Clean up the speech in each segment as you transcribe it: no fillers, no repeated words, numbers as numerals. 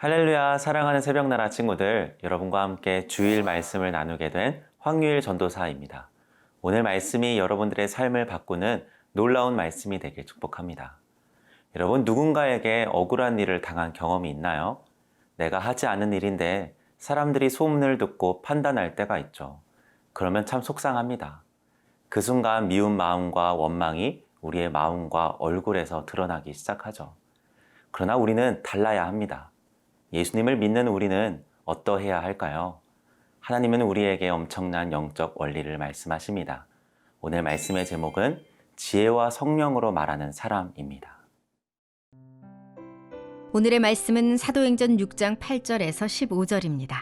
할렐루야, 사랑하는 새벽나라 친구들, 여러분과 함께 주일 말씀을 나누게 된 황유일 전도사입니다. 오늘 말씀이 여러분들의 삶을 바꾸는 놀라운 말씀이 되길 축복합니다. 여러분, 누군가에게 억울한 일을 당한 경험이 있나요? 내가 하지 않은 일인데 사람들이 소문을 듣고 판단할 때가 있죠. 그러면 참 속상합니다. 그 순간 미운 마음과 원망이 우리의 마음과 얼굴에서 드러나기 시작하죠. 그러나 우리는 달라야 합니다. 예수님을 믿는 우리는 어떠해야 할까요? 하나님은 우리에게 엄청난 영적 원리를 말씀하십니다. 오늘 말씀의 제목은 지혜와 성령으로 말하는 사람입니다. 오늘의 말씀은 사도행전 6장 8절에서 15절입니다.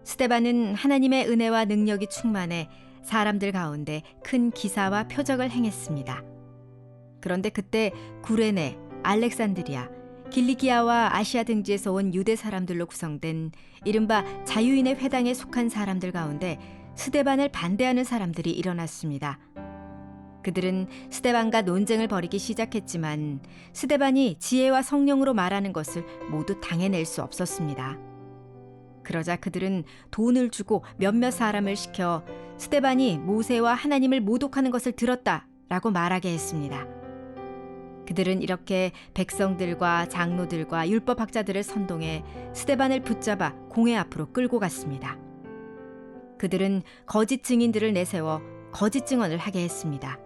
스데반은 하나님의 은혜와 능력이 충만해 사람들 가운데 큰 기사와 표적을 행했습니다. 그런데 그때 구레네, 알렉산드리아, 길리기아와 아시아 등지에서 온 유대 사람들로 구성된 이른바 자유인의 회당에 속한 사람들 가운데 스데반을 반대하는 사람들이 일어났습니다. 그들은 스데반과 논쟁을 벌이기 시작했지만 스데반이 지혜와 성령으로 말하는 것을 모두 당해낼 수 없었습니다. 그러자 그들은 돈을 주고 몇몇 사람을 시켜 스데반이 모세와 하나님을 모독하는 것을 들었다라고 말하게 했습니다. 그들은 이렇게 백성들과 장로들과 율법학자들을 선동해 스데반을 붙잡아 공회 앞으로 끌고 갔습니다. 그들은 거짓 증인들을 내세워 거짓 증언을 하게 했습니다.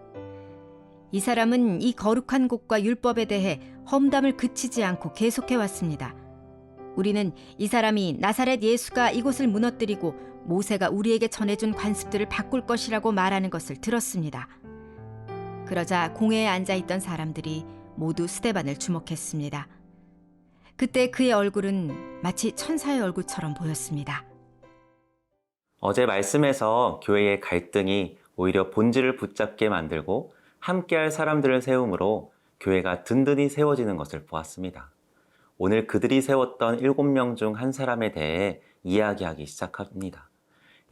이 사람은 이 거룩한 곳과 율법에 대해 험담을 그치지 않고 계속해왔습니다. 우리는 이 사람이 나사렛 예수가 이곳을 무너뜨리고 모세가 우리에게 전해준 관습들을 바꿀 것이라고 말하는 것을 들었습니다. 그러자 공회에 앉아있던 사람들이 모두 스데반을 주목했습니다. 그때 그의 얼굴은 마치 천사의 얼굴처럼 보였습니다. 어제 말씀에서 교회의 갈등이 오히려 본질을 붙잡게 만들고 함께할 사람들을 세움으로 교회가 든든히 세워지는 것을 보았습니다. 오늘 그들이 세웠던 7명 중 한 사람에 대해 이야기하기 시작합니다.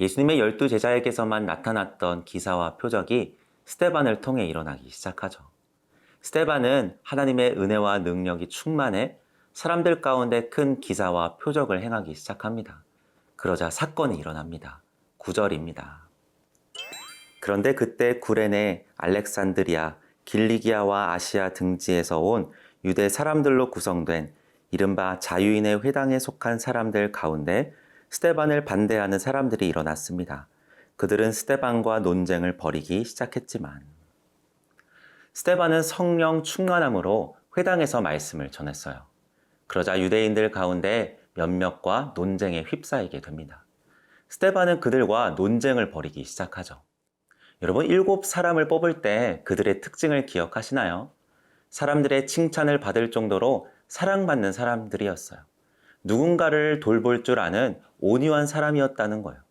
예수님의 12 제자에게서만 나타났던 기사와 표적이 스데반을 통해 일어나기 시작하죠. 스데반은 하나님의 은혜와 능력이 충만해 사람들 가운데 큰 기사와 표적을 행하기 시작합니다. 그러자 사건이 일어납니다. 9절입니다. 그런데 그때 구레네, 알렉산드리아, 길리기아와 아시아 등지에서 온 유대 사람들로 구성된 이른바 자유인의 회당에 속한 사람들 가운데 스데반을 반대하는 사람들이 일어났습니다. 그들은 스데반과 논쟁을 벌이기 시작했지만 스데반은 성령 충만함으로 회당에서 말씀을 전했어요. 그러자 유대인들 가운데 몇몇과 논쟁에 휩싸이게 됩니다. 스데반은 그들과 논쟁을 벌이기 시작하죠. 여러분, 7사람을 뽑을 때 그들의 특징을 기억하시나요? 사람들의 칭찬을 받을 정도로 사랑받는 사람들이었어요. 누군가를 돌볼 줄 아는 온유한 사람이었다는 거예요.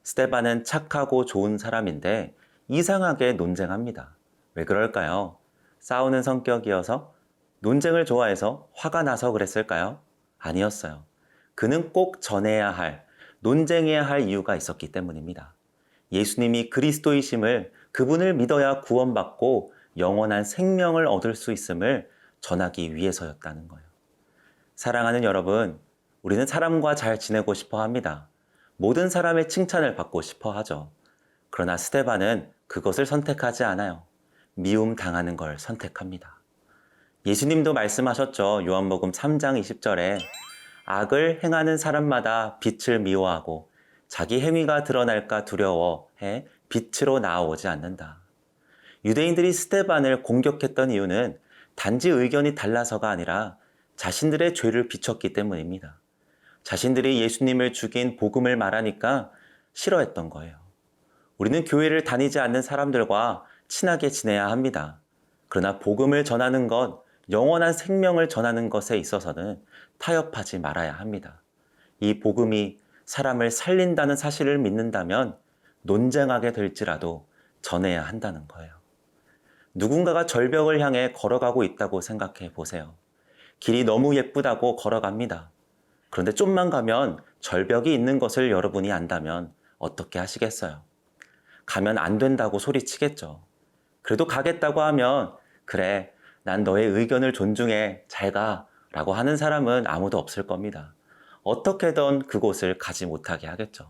스데반은 착하고 좋은 사람인데 이상하게 논쟁합니다. 왜 그럴까요? 싸우는 성격이어서? 논쟁을 좋아해서? 화가 나서 그랬을까요? 아니었어요. 그는 꼭 전해야 할, 논쟁해야 할 이유가 있었기 때문입니다. 예수님이 그리스도이심을, 그분을 믿어야 구원받고 영원한 생명을 얻을 수 있음을 전하기 위해서였다는 거예요. 사랑하는 여러분, 우리는 사람과 잘 지내고 싶어 합니다. 모든 사람의 칭찬을 받고 싶어 하죠. 그러나 스데반은 그것을 선택하지 않아요. 미움 당하는 걸 선택합니다. 예수님도 말씀하셨죠. 요한복음 3장 20절에 악을 행하는 사람마다 빛을 미워하고 자기 행위가 드러날까 두려워해 빛으로 나아오지 않는다. 유대인들이 스데반을 공격했던 이유는 단지 의견이 달라서가 아니라 자신들의 죄를 비췄기 때문입니다. 자신들이 예수님을 죽인 복음을 말하니까 싫어했던 거예요. 우리는 교회를 다니지 않는 사람들과 친하게 지내야 합니다. 그러나 복음을 전하는 것, 영원한 생명을 전하는 것에 있어서는 타협하지 말아야 합니다. 이 복음이 사람을 살린다는 사실을 믿는다면 논쟁하게 될지라도 전해야 한다는 거예요. 누군가가 절벽을 향해 걸어가고 있다고 생각해 보세요. 길이 너무 예쁘다고 걸어갑니다. 그런데 좀만 가면 절벽이 있는 것을 여러분이 안다면 어떻게 하시겠어요? 가면 안 된다고 소리치겠죠. 그래도 가겠다고 하면 그래, 난 너의 의견을 존중해. 잘 가. 라고 하는 사람은 아무도 없을 겁니다. 어떻게든 그곳을 가지 못하게 하겠죠.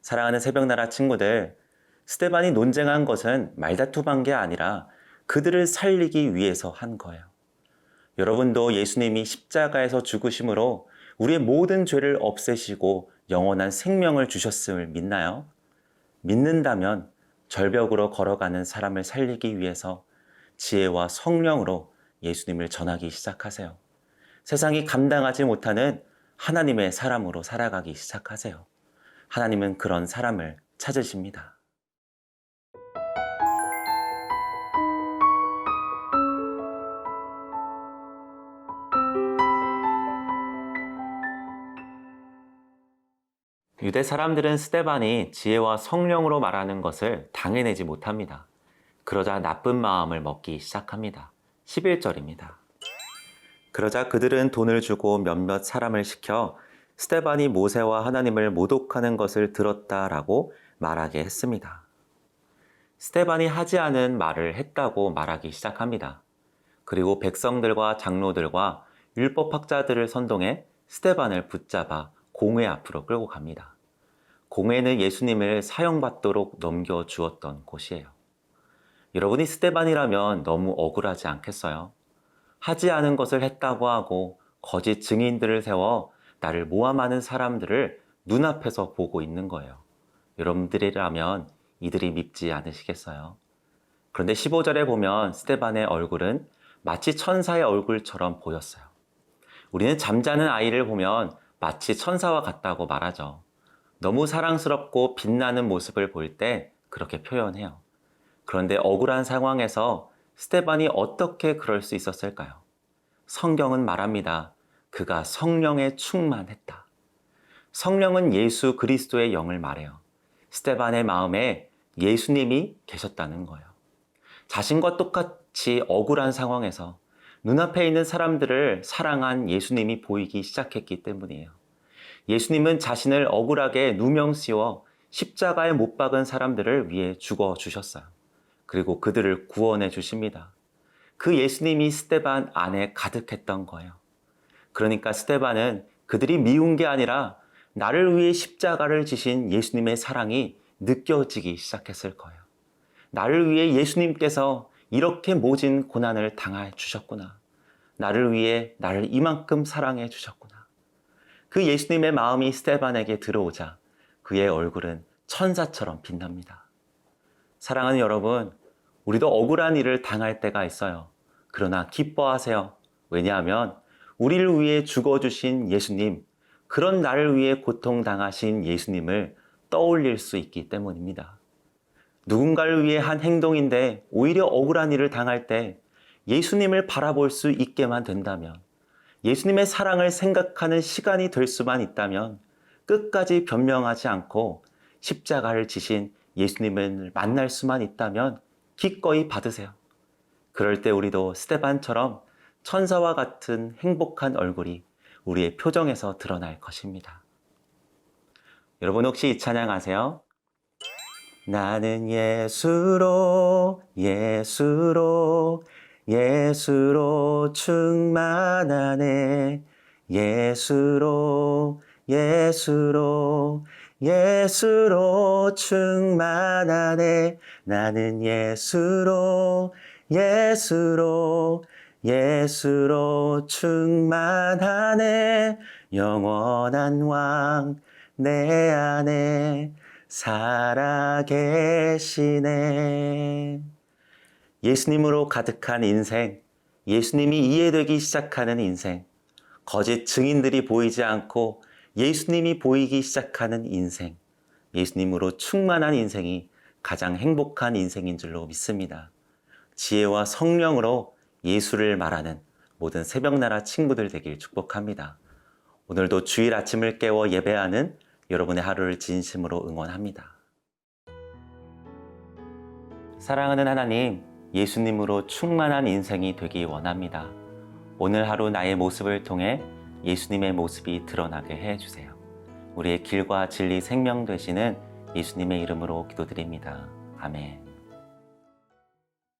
사랑하는 새벽나라 친구들, 스데반이 논쟁한 것은 말다툼한 게 아니라 그들을 살리기 위해서 한 거예요. 여러분도 예수님이 십자가에서 죽으심으로 우리의 모든 죄를 없애시고 영원한 생명을 주셨음을 믿나요? 믿는다면 절벽으로 걸어가는 사람을 살리기 위해서 지혜와 성령으로 예수님을 전하기 시작하세요. 세상이 감당하지 못하는 하나님의 사람으로 살아가기 시작하세요. 하나님은 그런 사람을 찾으십니다. 유대 사람들은 스데반이 지혜와 성령으로 말하는 것을 당해내지 못합니다. 그러자 나쁜 마음을 먹기 시작합니다. 11절입니다. 그러자 그들은 돈을 주고 몇몇 사람을 시켜 스데반이 모세와 하나님을 모독하는 것을 들었다라고 말하게 했습니다. 스데반이 하지 않은 말을 했다고 말하기 시작합니다. 그리고 백성들과 장로들과 율법학자들을 선동해 스데반을 붙잡아 공회 앞으로 끌고 갑니다. 공회는 예수님을 사형받도록 넘겨주었던 곳이에요. 여러분이 스데반이라면 너무 억울하지 않겠어요? 하지 않은 것을 했다고 하고 거짓 증인들을 세워 나를 모함하는 사람들을 눈앞에서 보고 있는 거예요. 여러분들이라면 이들이 밉지 않으시겠어요? 그런데 15절에 보면 스데반의 얼굴은 마치 천사의 얼굴처럼 보였어요. 우리는 잠자는 아이를 보면 마치 천사와 같다고 말하죠. 너무 사랑스럽고 빛나는 모습을 볼 때 그렇게 표현해요. 그런데 억울한 상황에서 스데반이 어떻게 그럴 수 있었을까요? 성경은 말합니다. 그가 성령에 충만했다. 성령은 예수 그리스도의 영을 말해요. 스데반의 마음에 예수님이 계셨다는 거예요. 자신과 똑같이 억울한 상황에서 눈앞에 있는 사람들을 사랑한 예수님이 보이기 시작했기 때문이에요. 예수님은 자신을 억울하게 누명씌워 십자가에 못 박은 사람들을 위해 죽어주셨어요. 그리고 그들을 구원해 주십니다. 그 예수님이 스데반 안에 가득했던 거예요. 그러니까 스데반은 그들이 미운 게 아니라 나를 위해 십자가를 지신 예수님의 사랑이 느껴지기 시작했을 거예요. 나를 위해 예수님께서 이렇게 모진 고난을 당해 주셨구나. 나를 위해 나를 이만큼 사랑해 주셨구나. 그 예수님의 마음이 스데반에게 들어오자 그의 얼굴은 천사처럼 빛납니다. 사랑하는 여러분, 우리도 억울한 일을 당할 때가 있어요. 그러나 기뻐하세요. 왜냐하면 우리를 위해 죽어주신 예수님, 그런 나를 위해 고통당하신 예수님을 떠올릴 수 있기 때문입니다. 누군가를 위해 한 행동인데 오히려 억울한 일을 당할 때 예수님을 바라볼 수 있게만 된다면, 예수님의 사랑을 생각하는 시간이 될 수만 있다면 끝까지 변명하지 않고 십자가를 지신 예수님을 만날 수만 있다면 기꺼이 받으세요. 그럴 때 우리도 스데반처럼 천사와 같은 행복한 얼굴이 우리의 표정에서 드러날 것입니다. 여러분 혹시 이 찬양 아세요? 나는 예수로 충만하네. 예수로 충만하네. 나는 예수로 충만하네. 영원한 왕 내 안에 살아계시네. 예수님으로 가득한 인생, 예수님이 이해되기 시작하는 인생, 거짓 증인들이 보이지 않고 예수님이 보이기 시작하는 인생, 예수님으로 충만한 인생이 가장 행복한 인생인 줄로 믿습니다. 지혜와 성령으로 예수를 말하는 모든 새벽나라 친구들 되길 축복합니다. 오늘도 주일 아침을 깨워 예배하는 여러분의 하루를 진심으로 응원합니다. 사랑하는 하나님, 예수님으로 충만한 인생이 되기 원합니다. 오늘 하루 나의 모습을 통해 예수님의 모습이 드러나게 해주세요. 우리의 길과 진리 생명 되시는 예수님의 이름으로 기도드립니다. 아멘.